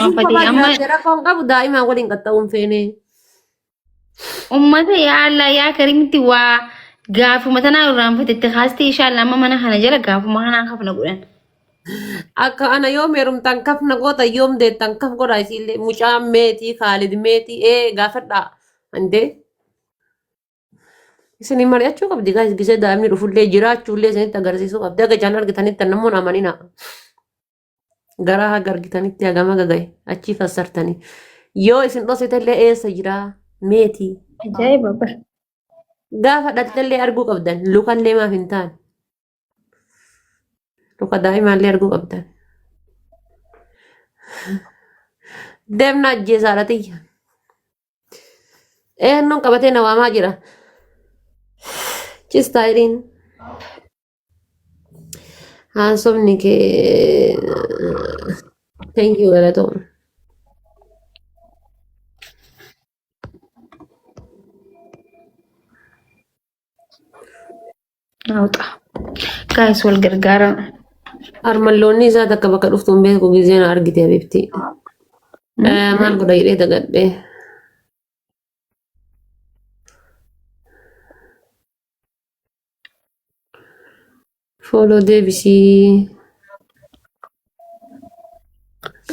irraanfatee kophaa amma jiraattee rakkoon qabu daa'imaa waliin qaxxa'uun feene. ummata yaa Allah yaa karimitti waa gaafuma tanaa irraanfatetti haastee ishaallee amma mana kana jala gaafuma kanaa hafna godhan. Akka ana yoom heerumtaan kaf na goota yoom deettaan kaf godha isiillee mucaan meetii Kaalid meetii gaafadhaa andee isin mari'achuu qabdi gaas gisee daa'imni dhufullee jiraachuullee isinitti agarsiisuu qabdi aga jaan argitanitti namoonni amanina garaa haga argitanitti hagama gagaye achii fassartanii yoo isin dhositellee eessa jiraa meetii Ajaa'iba bara. gaafa dhaltellee arguu qabdan lukallee maaf hin taane luka daa'imaallee arguu qabdan deemna ajjeesaadha xiyya eenyuun qabatee na waamaa jira chistaayiliin haasofni kee thank you galatoom Naawuxa. Gaayis wal gargaara. armalloonni isaa takka bakka dhuftuun beeku gizeen argite abibti maal godha jedhee dagadhee fooloo deebisii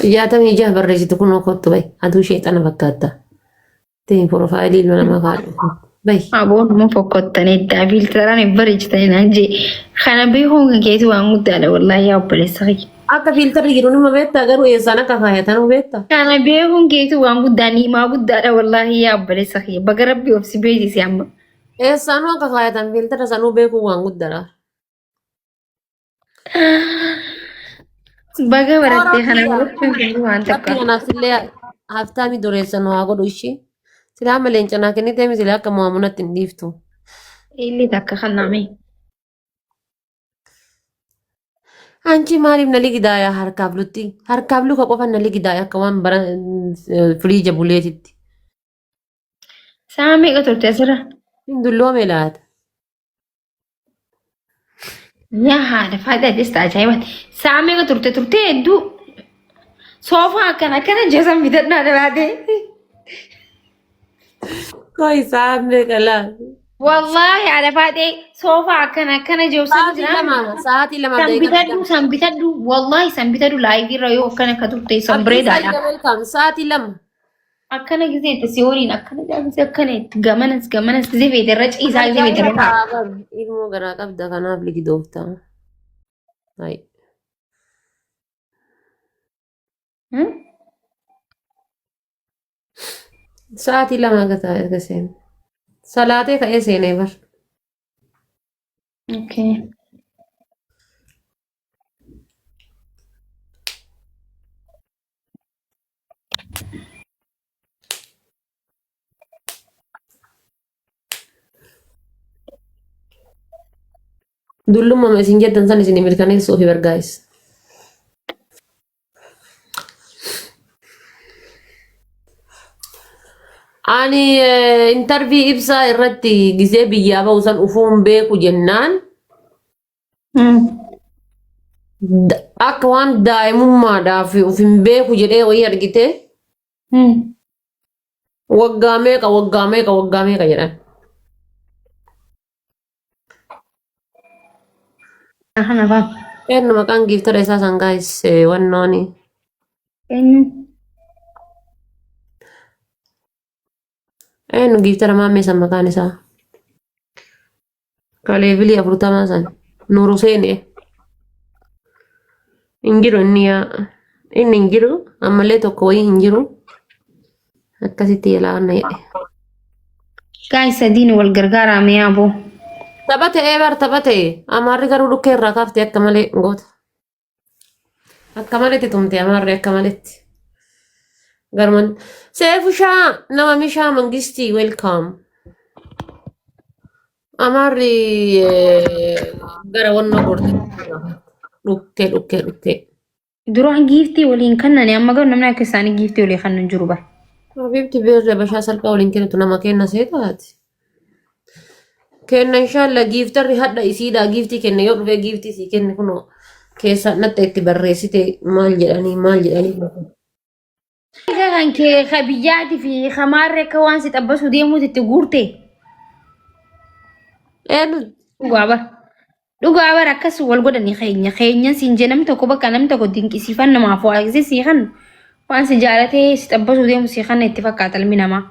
66 barreessitu kun kottu bay aduu sheexana fakkaata ta'in porofaayilii ilma namaa kaadhu bay Aboon mu fokkottanii filteraan bareechitanii naan jee kana beekuun kan keetu waan guddaadha wallaahi yaa obboleessa kiyya. akka fiiltarri jiru nima beektaa garuu eessaan akka kaayatan beektaa Kana beekuun keetu waan guddaa niimaa guddaadha wallaahi yaa obboleessa kiyya baga rabbi obsi beeksisi amma. eessaanuu akka kaayatan fiiltara sanuu beekuu waan guddaadha. Baga barattee kana gochuun keetu waan takka. Bakki kanaaf illee haftaami dureessan waa godhu ishee silaa maleen canaa kennitee misilee akka mo'amunatti hin dhiiftu. Illee takka kanname. Anchi maaliif nali gidaayaa harkaaf lutti harkaaf luka qofa nali gidaaya akka waan bara firiija buleetitti. Saa meeqa turte asirra? Hindulloome laata. Yaa haadha faayida jeesta ajaa'ibaati. Saa meeqa turte hedduu soofaa akkana jeesan bitadhaa dhalaatee. Koo isaa meeqa laata. Wallahi haadha faayidee soofaa akkana jeesan jira. Sa'aatii lama San bitadhu wallahi san bitadhu laayivii irra yoo akkana akka turte san bireedaadha. Sa'aatii lama. Akkana gisee itti si'ooliin akkana jaabise akkana itti gamanas gisee feete irra ciisaa gisee feete irra ta'a. Ilmoo garaa qabda kanaaf ligidoofta. Sa'aatii lama akka seene. Salaatee ka'ee seenee bar. Okay. Dullummaa isin jettan san isin mirkaneessuuf bargaa'is. Ani intarvii ibsaa irratti gisee biyyaa ba'u san ufuun beeku jennaan akka waan daa'imummaadhaaf uf hin beeku jedhee wayii argite waggaa meeqa jedhan. Eenyu maqaan giiftara isaa san gaa'is wannooni. Eenyu giiftara maammee san maqaan isaa. Kaleebilii 40 san Nuuru Seenee. Hin jiru inni hin jiru ammallee tokko wayii hin jiru. Akkasitti yalaanna jedhe. Gaayis sadiin wal gargaaraa mi'aa boo. Taphatee amaarri garuu dhukkee irraa kaaftee akka malee goota. Akka maletti tumte amaarri akka maletti. Garman Seefushaa nama mishaa mangistii welcome. Amaarri gara wannoo gorte dhukkee. Duraan giiftii waliin kannane amma garuu namni akka isaanii giiftii walii kan jiru bara. Habibti beerree bashaa salphaa waliin kennitu nama kenna seetaati. Kenna inshallah giiftarri hadda isiidha giiftii kenne yoo dhufee giiftii sii kenne kunoo keessa natta itti barreessite maal jedhanii. kan kee kabiyyaati fi kamaarree akka waan si xabbasu deemuuti itti guurte. Eenyu Dhugaa bara. Dhugaa bara akkas wal godhani keenya siin jee namni tokko bakka namni tokko dinqisiifan namaaf waaqsi sii kan waan si jaalatee si xabbasu deemu sii kan itti fakkaata ilmi namaa.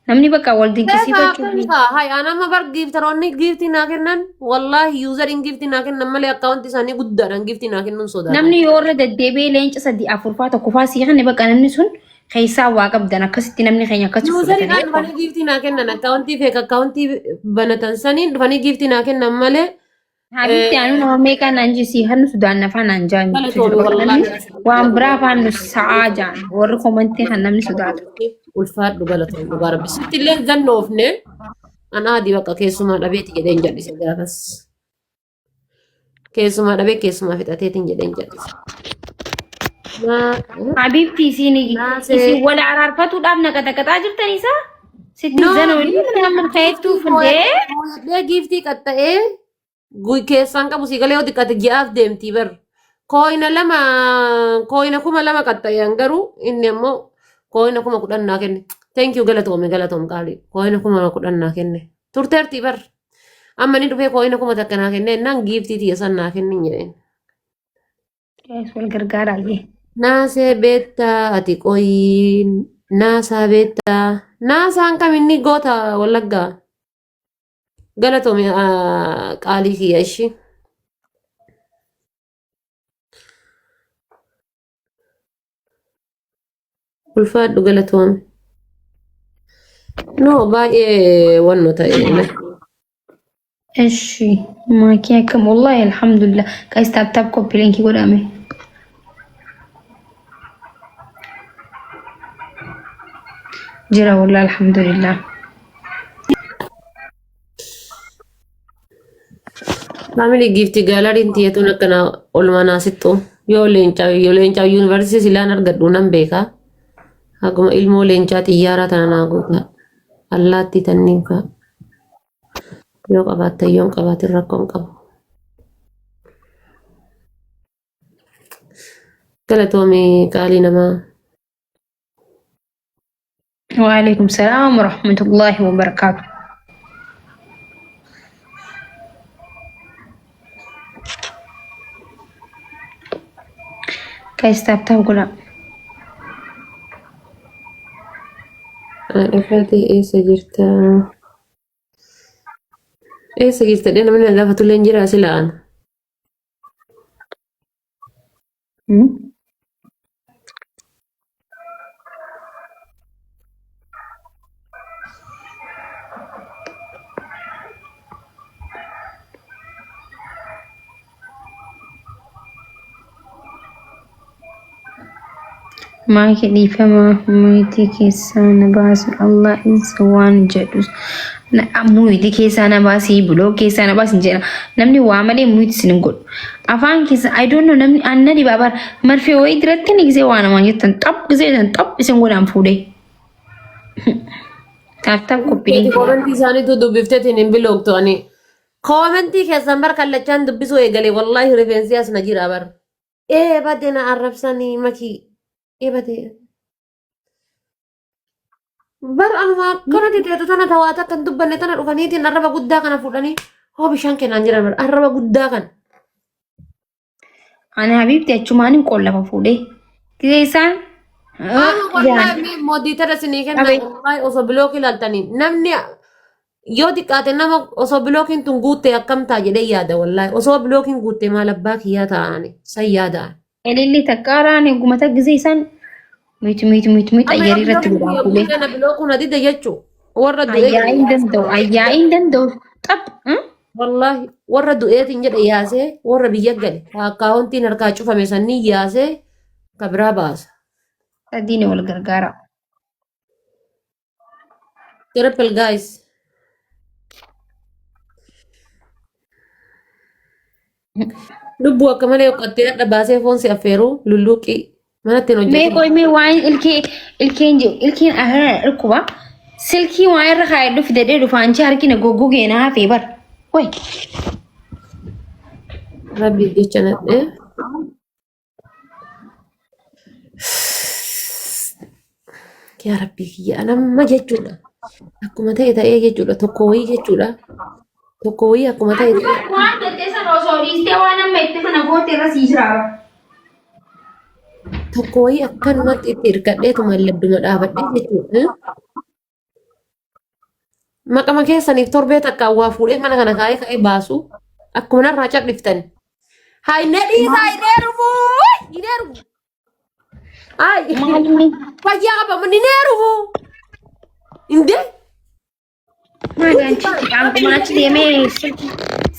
Namni bakka wal dinqisiifachuu. Hai anama bar giftaroonni giftii naa kennan wallahi yuuzariin giftii naa kennan malee akkaawunti isaanii guddaadhaan giftii naa kennuun sodaata. Namni yoo irra deddeebi'ee leenca sadii afurfaa tokkoffaa sii kan bakka namni sun keessaa waa qabdan akkasitti namni keenya akkasi Yuuzariidhaan dhufanii giftii naa kennan akkaawuntii feek akkaawuntii banatan saniin dhufanii giftii naa kennan malee. Habitti anu nama meeqa naan jisi hannu sudaan nafaan aan jaan waan biraa afaan nu sa'aa jaan warri komantii kan namni sodaatu. Ulfaadhu galatoon dhugaa rabbi sitti illee zannoofne anaa adii bakka keessumaa dhabeeti jedheen jal'ise gaafas. Keessumaa dhabee keessumaa fixateetiin jedheen jal'ise. Habibti isin wal araarfatuudhaaf naqaxaqaxaa jirtan isaa sitti zanoonni nama ka'eettuu fundee giftii qaxxa'ee keessaan qabu si galee yoo xiqqaate ji'aaf deemtii bar. Kooyina 2,000 qaxxa'een garuu inni ammoo kooyina 10,000 naa kenne. Thank you galatoome qaalii. Kooyina 10,000 naa kenne. Turteertii bar. Amma ni dhufee kooyina 1,000 naa kenne naan giftii xiyyeessan naa kennin jedheen. wal gargaaraayyee. Naasee beektaa ati qoyi naasaa beektaa naasaan kaminni goota wallaggaa galatoome qaalii kiyya ishii. Ulfaadhu galatoome. No baay'ee wanno ta'e. እሺ ማኪያከም والله الحمد لله ጋይስ ታፕ ኮፒ ሊንክ ይጎዳሜ ጅራ والله الحمد لله Family gift gallery tiyatu nakana olmana sitto yoo leencaa university silaan argadhu nan beeka haguma ilmoo leencaa xiyyaara tana naa goota allaatti tanniin fa yoo qabaatte yoon qabaatin rakkoon qabu galatoomi qaalii namaa. وعليكم السلام ورحمة الله وبركاته guys tap gula dhufate eessa jirta dee namni gaafatu illee hin jira silaan. معك فما مويتي كيسان باس الله إنسوان جدوس مويتي كيسان باسي بلو كيسان باس جنا نمني وعملي مويت سنقول أفان كيس I don't know نمني أنا دي بابار مرفي ويد رتني كيسي وانا ما جتن طب كيسي طب يسنقول أم فودي تاب كوبي كومنتي ساني تو دبفتي تنين بلوك تو أني كومنتي كيسان بار كاللچان دبسو إيغالي والله ريفنسي أسنا جيرا بار إيه بعدين أعرف ساني مكي إيه بدي بر أنا كنا تيجي تانا تواتا كن دبنا تانا رفانيتي نربا قدا كنا فلاني هو بيشان كنا نجرا بر أربا قدا كن أنا حبيبتي أشوماني كلها فودي كيسان والله مودي ترى سنيكن والله أصبلوكي لالتاني نمني يودي كاتنا ما أصبلوكين تنقوتي أكم تاجي يادا والله أصبلوكين قوتي ما لباك يا تاني سيادا اللي تكاراني قمت جزيسان ميت أياري رتبوا كله أنا بلوكو ندي ديجو ورد أيين دندو طب والله ورد إيه تنجد إياسه ورد بيجعل أكاونتي نركا شوفه مسني إياسه كبرا باس تديني ولا جرجارة تربل جايز لبوا كمان يقطع لباسه فون سيافيرو لولوكي ما نتنو مي كوي مي واين الكين أهل الكوبا سلكي واين رخاي دف ددي دفان شاركي نجوجو جينا فيبر وين ربي ديشنا yaa rabbii kiyya anamma jechuudha. Akkuma ta'e jechuudha tokko wayii jechuudha. Tokko wayii akkuma ta'e Waan jettee sana osoo dhiistee waan amma itti kana goote irra sii jiraaba. tokko wayii akkanumatti itti hirkadheetuma ladduma dhaabadhee jechuudha. Maqama keessaniif torbee takka waa fuudhee mana kana kaa'ee ka'ee baasu akkuma narraa calliftani. Hainee dhiisaa hinee rufuu! Hinee rufu! Ay! Maalumni Fayyaa qaba ni nee rufu! Indee? maagaan akkuma achi deemee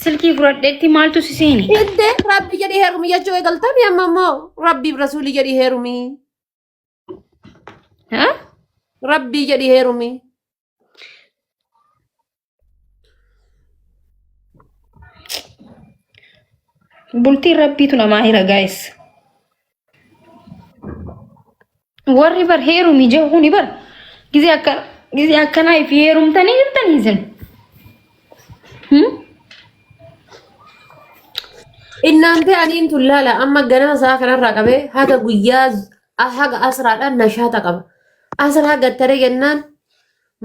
silkii fudhadheetti maaltu si seeni? Indee rabbi jedhii heerumii jechuu eegaltanii amma immoo rabbiif rasuulii jedhii heerumii. Haa? Rabbii jedhii heerumii. Bultiin rabbiitu namaa hira gaa'is. Warri bar heerumii jechuun bar gizee akkanaa fi heerumtanii jirtanii isin. Innaan ta'aniin tullaala amma ganama isaa kanarraa qabee haga guyyaa haga asraadhaan nashaata qaba. Asraa gattare jennaan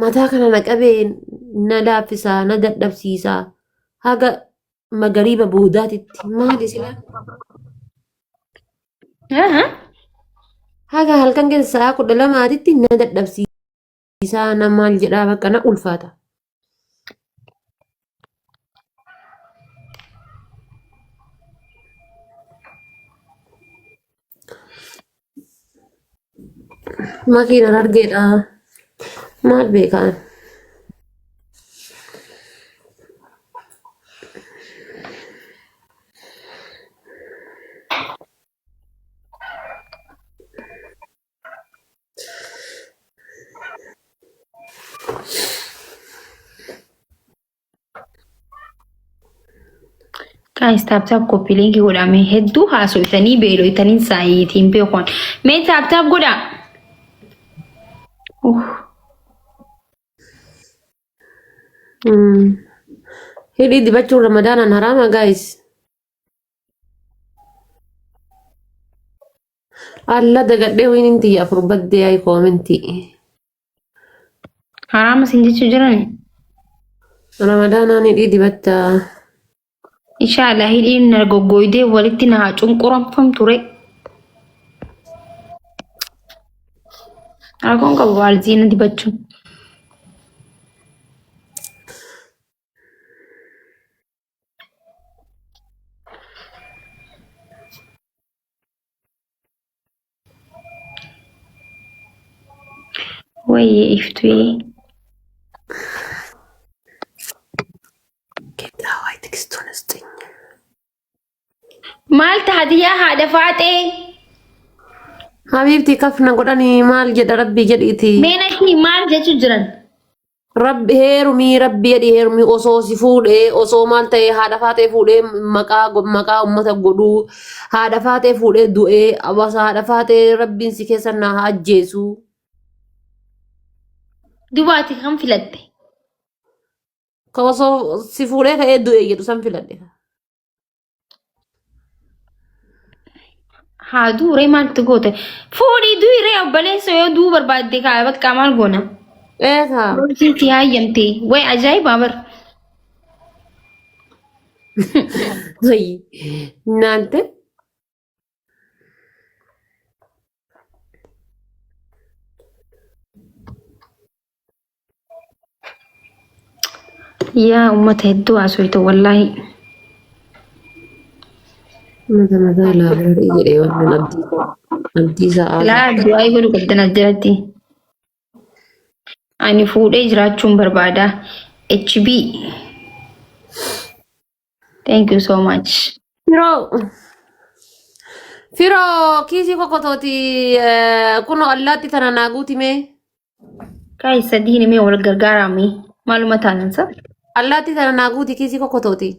mataa kana na qabee na laaffisaa na dadhabsiisaa haga magariiba boodaatitti maali sila? Haga halkan keessaa 12titti na dadhabsiisaa na maal jedhaa bakka na ulfaata. Makiinaan argeedha. Maal beekaan? Guys, taap koppii linkii godhame hedduu haasofitanii beelooytanii saayitiin beekon. Mee taap godha. Hidhii dibachuun ramadaanaan haraama guys. Alla dagadhee wayiniin tiyya afur baddee ayi koomentii. Haraama sin jechuu jirani. Ramadaanaan hidhii dibattaa. Inshallah hidhiin na goggoydee walitti na haa cunquramfam ture. Rakkoon qabu baalziina dibachuun. Wayyee iftuee. Keedraa tikstuun istiin. Maal taatiyaa haadha faaxee? Habiibti kafna godhanii maal jedha rabbii jedhiiti. Meenakni maal jechuu jiran? Rabbi heerumii rabbi jedhi heerumii osoo si fuudhee osoo maal ta'e haadha faatee fuudhee maqaa ummata godhuu haadha faatee fuudhee du'ee abasa haadha faatee rabbiin si keessa na ajjeesu. Dubaati kan filatte. Ka osoo si fuudhee ka'ee du'ee jedhu san filadhe. Haa duuree maaltu goote? Fuudhii duuree obboleessa yoo duu barbaadde kaa bakka maal goona? Eegaa. Roosiiti hayyamte. Way ajaa'ibaa bar. Naante. Yaa uummata hedduu haasofte wallaahi. Mata laabirii jedhee waan abdii isaa. Laa du'aa godhu qabdan ajjalatti. Ani fuudhee jiraachuun barbaada. HB. Thank you so much. Firoo kiisii kokotooti kun allaatti tana naaguuti mee? Kaayii sadiin mee wal gargaarame maaluma taanansa? Allaatti tana naaguuti kiisii kokotooti.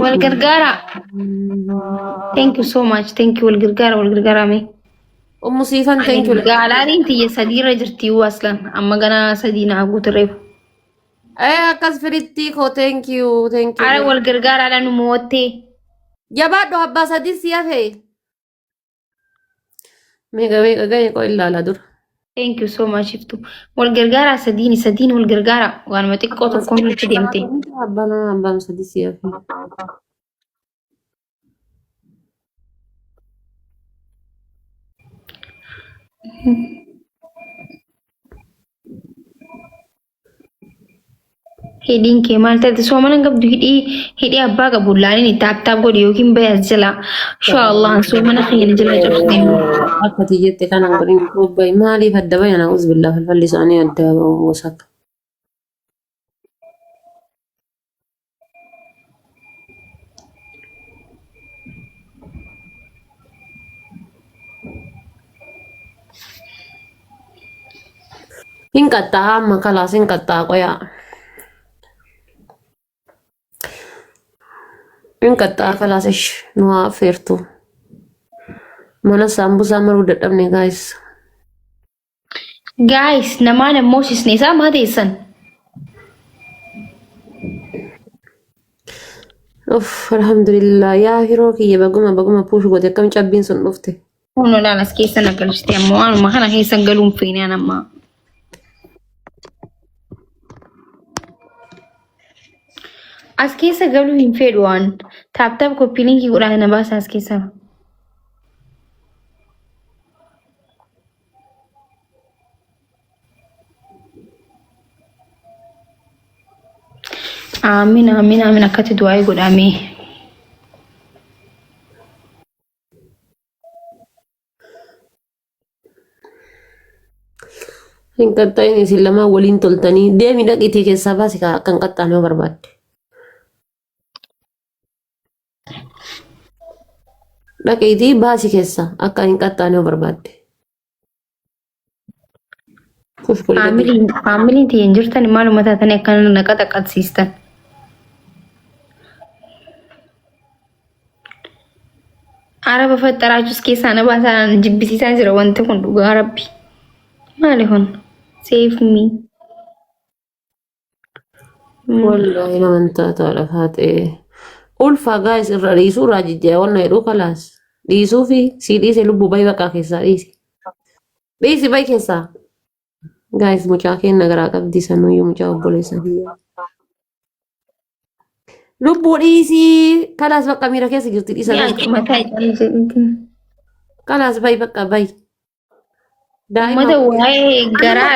Wal gargaara. Thank you so much. Thank you wal gargaara mee. Umusiifan thank you. Gaalaariin tiyya sadiirra jirti aslan amma ganaa sadii naaguutu reefu. Akkas firitti ko thank you. Ara wal gargaaraadhaan nu moottee. Jabaadho abbaa sadii si hafe. Meeqa ga'e qoo ilaala dura. Thank you so much iftu. Wal gargaara sadiin wal gargaara waanuma xiqqoo tokko nutti deemte. Abbaan sadii si'aaf. Hidhiin kee maal taate soomana hin qabdu hidhii abbaa qabu laaliin taap godhi yookiin bayas jala inshallah soomana keenya jala cabsitee. Akkati jette kanan godhin qobba'i maaliif adda bayan a'uuz billaa falfalli isaanii adda wasaka. Hin qaxxaa amma kalaas hin qaxxaa qoyaa. Hin qaxxaa kalaas ish nu haa affeertu. Mana saambusaa maruu dadhabne gaayis. Guys namaan ammoo sisne isaa maa teessan? Uff alhamdulillah yaa hiroo kiyya baguma puush goote akkam cabbiin sun dhufte. Hundi as keessa nagalchite ammoo waanuma kana keessa galuun feenaan ammaa. As keessa galuu hin fedhu waan taap koppii linkii godhaa na baasa as keessa. Amiin akkatti du'aa godhame. Hin qaxxaa'in isin lamaan waliin toltanii deemi dhaqiitii keessaa baasi kan qaxxaanoo barbaadde. Dhaqiitii baasi keessa akka hin qaxxaanoo barbaadde. Faamiliin tiyyan jirtan maaluma taatanii akkana naqa xaqqabsiistan. Araba faxxaraachus keessaa na baasaan jibbisiisaa jira wanti kun dhugaa rabbi. Maali kun? Save me. Wallahi namantaa ta'a faatee. Ulfaa gaayis irra dhiisuu irraa jijjiirraa wanna jedhuu kalaas. Dhiisuu fi sii dhiise lubbuu bayi baqaa keessaa dhiisi. Dhiisi bayi keessaa. Gaayis mucaa kenna garaa qabdi sanuyyuu mucaa obboleessa biyyaa. Lubbuu dhiisii kalaas bakka miira keessa jirti dhiisa. Kalaas bayi bakka bayi. Uummata waa'ee garaa